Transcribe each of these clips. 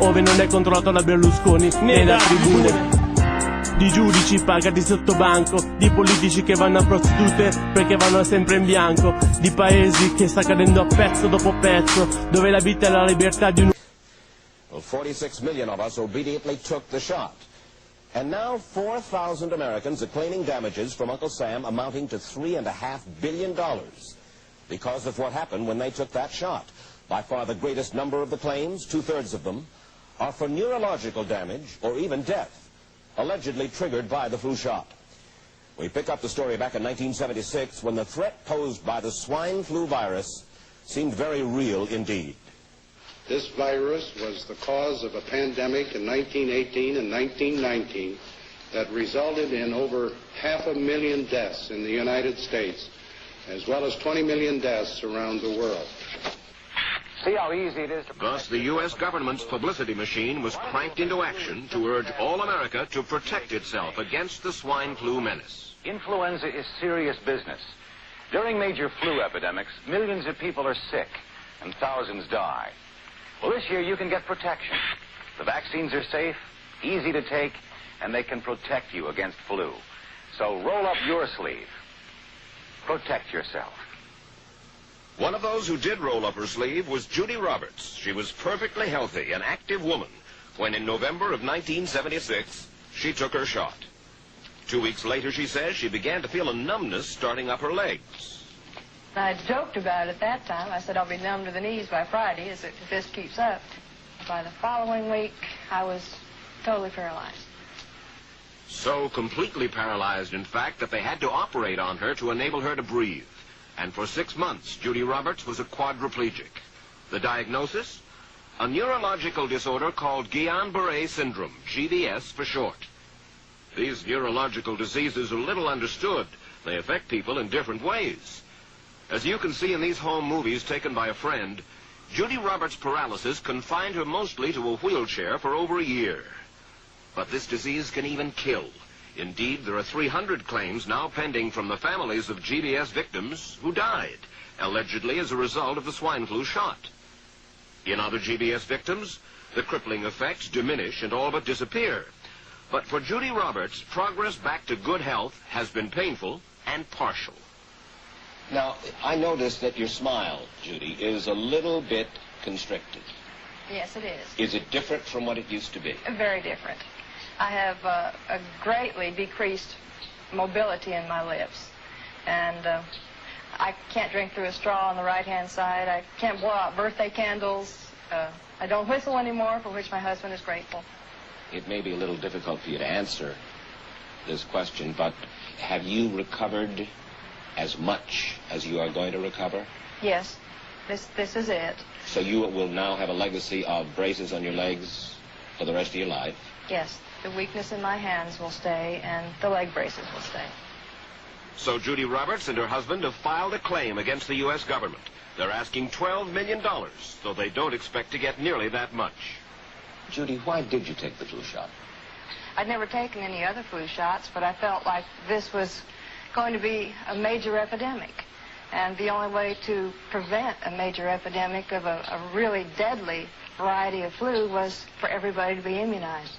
ove non è controllato da Berlusconi né da tribune. Di giudici pagati sotto banco, di politici che vanno a prostitute perché vanno sempre in bianco, di paesi che sta cadendo a pezzo dopo pezzo, dove la vita e la libertà di un... Well, 46 million of us obediently took the shot. And now 4,000 Americans are claiming damages from Uncle Sam amounting to $3.5 billion because of what happened when they took that shot. By far the greatest number of the claims, 2/3 of them, are for neurological damage or even death, allegedly triggered by the flu shot. We pick up the story back in 1976 when the threat posed by the swine flu virus seemed very real indeed. This virus was the cause of a pandemic in 1918 and 1919 that resulted in over 500,000 deaths in the United States, as well as 20 million deaths around the world. See how easy it is to... Thus, the U.S. government's publicity machine was cranked into action to urge all America to protect itself against the swine flu menace. Influenza is serious business. During major flu epidemics, millions of people are sick and thousands die. Well, this year you can get protection. The vaccines are safe, easy to take, and they can protect you against flu. So roll up your sleeve. Protect yourself. One of those who did roll up her sleeve was Judy Roberts. She was perfectly healthy, an active woman, when in November of 1976, she took her shot. 2 weeks later, she says, she began to feel a numbness starting up her legs. I joked about it at that time. I said I'll be numb to the knees by Friday if this keeps up. By the following week, I was totally paralyzed. So completely paralyzed, in fact, that they had to operate on her to enable her to breathe. And for 6 months, Judy Roberts was a quadriplegic. The diagnosis? A neurological disorder called Guillain-Barré syndrome, GBS for short. These neurological diseases are little understood. They affect people in different ways. As you can see in these home movies taken by a friend, Judy Roberts' paralysis confined her mostly to a wheelchair for over a year. But this disease can even kill. Indeed, there are 300 claims now pending from the families of GBS victims who died, allegedly as a result of the swine flu shot. In other GBS victims, the crippling effects diminish and all but disappear. But for Judy Roberts, progress back to good health has been painful and partial. Now, I noticed that your smile, Judy, is a little bit constricted. Yes, it is. Is it different from what it used to be? Very different. I have a greatly decreased mobility in my lips. And I can't drink through a straw on the right-hand side. I can't blow out birthday candles. I don't whistle anymore, for which my husband is grateful. It may be a little difficult for you to answer this question, but have you recovered as much as you are going to recover? Yes, this is it. So you will now have a legacy of braces on your legs for the rest of your life? Yes, the weakness in my hands will stay, and the leg braces will stay. So Judy Roberts and her husband have filed a claim against the U.S. government. They're asking $12 million, though they don't expect to get nearly that much. Judy, why did you take the flu shot? I'd never taken any other flu shots, but I felt like this was going to be a major epidemic. And the only way to prevent a major epidemic of a really deadly variety of flu was for everybody to be immunized.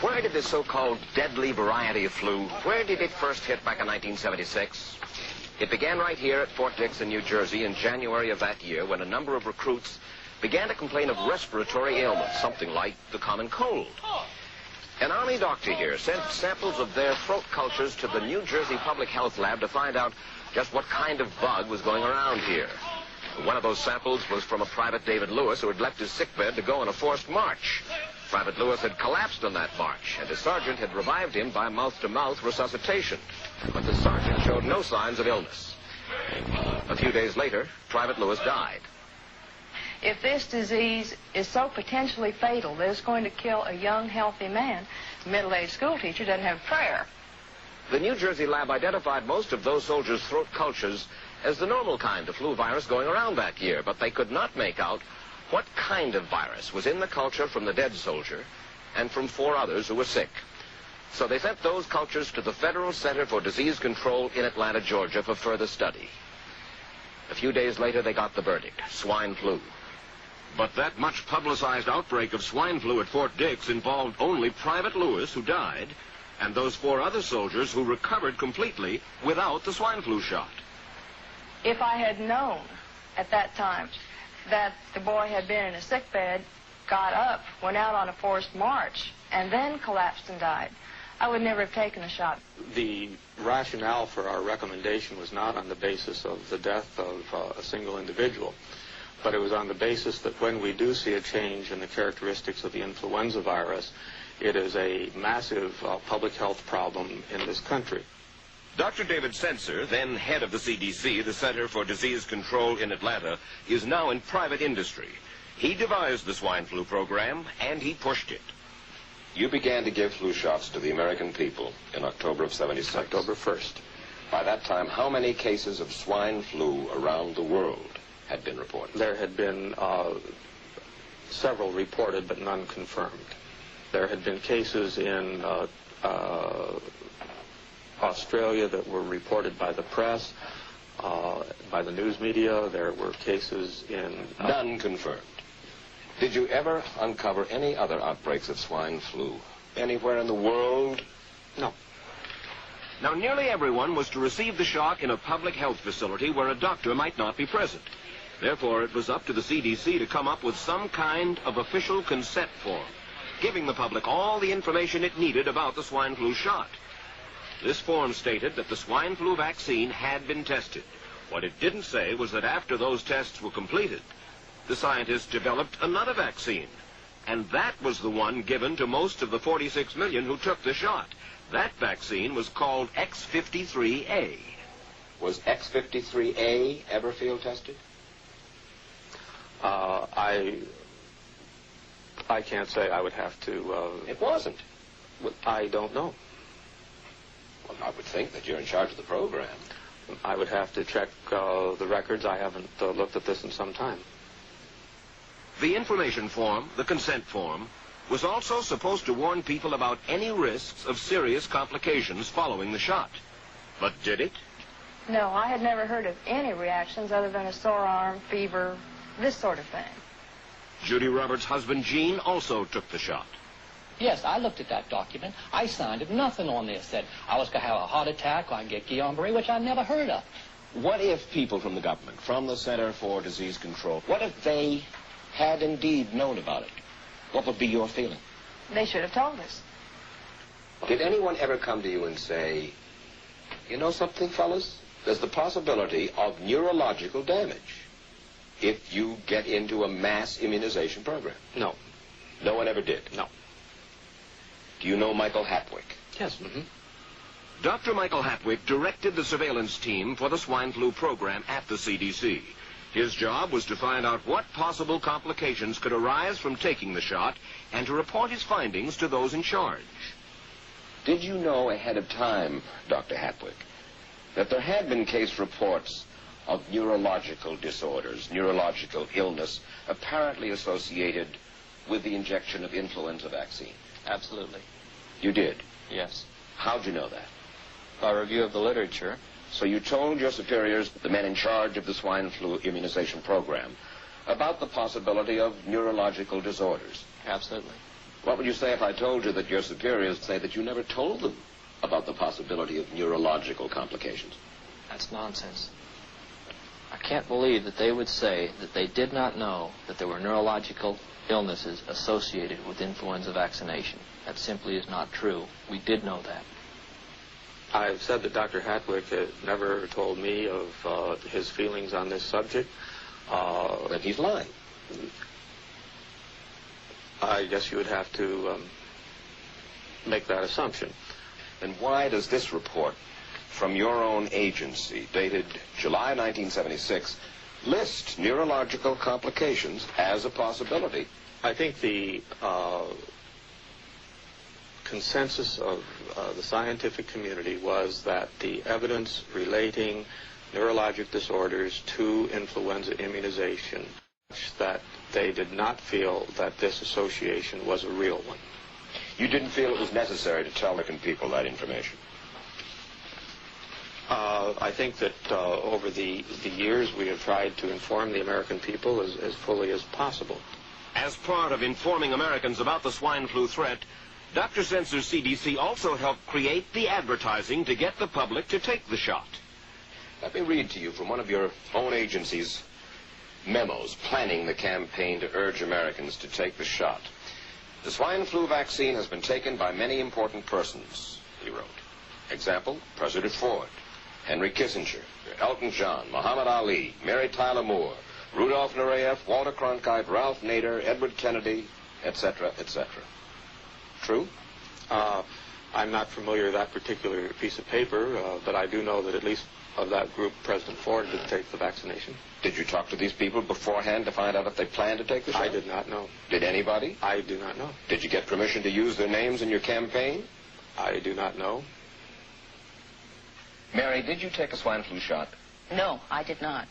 Where did this so-called deadly variety of flu, where did it first hit back in 1976? It began right here at Fort Dix in New Jersey in January of that year when a number of recruits began to complain of respiratory ailments, something like the common cold. An Army doctor here sent samples of their throat cultures to the New Jersey Public Health Lab to find out just what kind of bug was going around here. One of those samples was from a Private David Lewis who had left his sickbed to go on a forced march. Private Lewis had collapsed on that march, and his sergeant had revived him by mouth-to-mouth resuscitation. But the sergeant showed no signs of illness. A few days later, Private Lewis died. If this disease is so potentially fatal that it's going to kill a young, healthy man, a middle-aged school teacher doesn't have prayer. The New Jersey lab identified most of those soldiers' throat cultures as the normal kind of flu virus going around that year, but they could not make out what kind of virus was in the culture from the dead soldier and from 4 others who were sick. So they sent those cultures to the Federal Center for Disease Control in Atlanta, Georgia, for further study. A few days later, they got the verdict: swine flu. But that much publicized outbreak of swine flu at Fort Dix involved only Private Lewis, who died, and those 4 other soldiers who recovered completely without the swine flu shot. If I had known at that time that the boy had been in a sick bed, got up, went out on a forced march, and then collapsed and died, I would never have taken the shot. The rationale for our recommendation was not on the basis of the death of a single individual, but it was on the basis that when we do see a change in the characteristics of the influenza virus, it is a massive public health problem in this country. Dr. David Setzer, then head of the CDC, the Center for Disease Control in Atlanta, is now in private industry. He devised the swine flu program, and he pushed it. You began to give flu shots to the American people in October of '76. October 1st. By that time, how many cases of swine flu around the world had been reported? There had been several reported, but none confirmed. There had been cases in Australia that were reported by the press, by the news media. There were cases in... None confirmed. Did you ever uncover any other outbreaks of swine flu anywhere in the world? No. Now, nearly everyone was to receive the shot in a public health facility where a doctor might not be present. Therefore, it was up to the CDC to come up with some kind of official consent form, giving the public all the information it needed about the swine flu shot. This form stated that the swine flu vaccine had been tested. What it didn't say was that after those tests were completed, the scientists developed another vaccine, and that was the one given to most of the 46 million who took the shot. That vaccine was called X53A. Was X53A ever field tested? I can't say. I would have to... It wasn't. I don't know. Well, I would think that you're in charge of the program. I would have to check the records. I haven't looked at this in some time. The information form, the consent form, was also supposed to warn people about any risks of serious complications following the shot. But did it? No, I had never heard of any reactions other than a sore arm, fever, this sort of thing. Judy Roberts' husband, Gene, also took the shot. Yes, I looked at that document. I signed it. Nothing on there said I was going to have a heart attack or I get Guillain-Barré, which I never heard of. What if people from the government, from the Center for Disease Control, what if they had indeed known about it? What would be your feeling? They should have told us. Did anyone ever come to you and say, you know something, fellas? There's the possibility of neurological damage if you get into a mass immunization program? No. No one ever did? No. Do you know Michael Hatwick? Yes. Mm-hmm. Dr. Michael Hatwick directed the surveillance team for the swine flu program at the CDC. His job was to find out what possible complications could arise from taking the shot and to report his findings to those in charge. Did you know ahead of time, Dr. Hatwick, that there had been case reports of neurological disorders, neurological illness, apparently associated with the injection of influenza vaccine? Absolutely. You did? Yes. How'd you know that? By review of the literature. So you told your superiors, the men in charge of the swine flu immunization program, about the possibility of neurological disorders? Absolutely. What would you say if I told you that your superiors say that you never told them about the possibility of neurological complications? That's nonsense. I can't believe that they would say that they did not know that there were neurological illnesses associated with influenza vaccination. That simply is not true. We did know that. I've said that Dr. Hatwick had never told me of his feelings on this subject. But he's lying. I guess you would have to make that assumption. Then why does this report from your own agency, dated July 1976, list neurological complications as a possibility? I think the consensus of the scientific community was that the evidence relating neurologic disorders to influenza immunization, that they did not feel that this association was a real one. You didn't feel it was necessary to tell American people that information? I think that over the years we have tried to inform the American people as fully as possible. As part of informing Americans about the swine flu threat, Dr. Sensor's CDC also helped create the advertising to get the public to take the shot. Let me read to you from one of your own agency's memos planning the campaign to urge Americans to take the shot. The swine flu vaccine has been taken by many important persons, he wrote. Example, President Ford, Henry Kissinger, Elton John, Muhammad Ali, Mary Tyler Moore, Rudolph Nureyev, Walter Cronkite, Ralph Nader, Edward Kennedy, etc., etc. True? I'm not familiar with that particular piece of paper, but I do know that at least of that group, President Ford did take the vaccination. Did you talk to these people beforehand to find out if they planned to take the shot? I did not know. Did anybody? I do not know. Did you get permission to use their names in your campaign? I do not know. Mary, did you take a swine flu shot? No, I did not.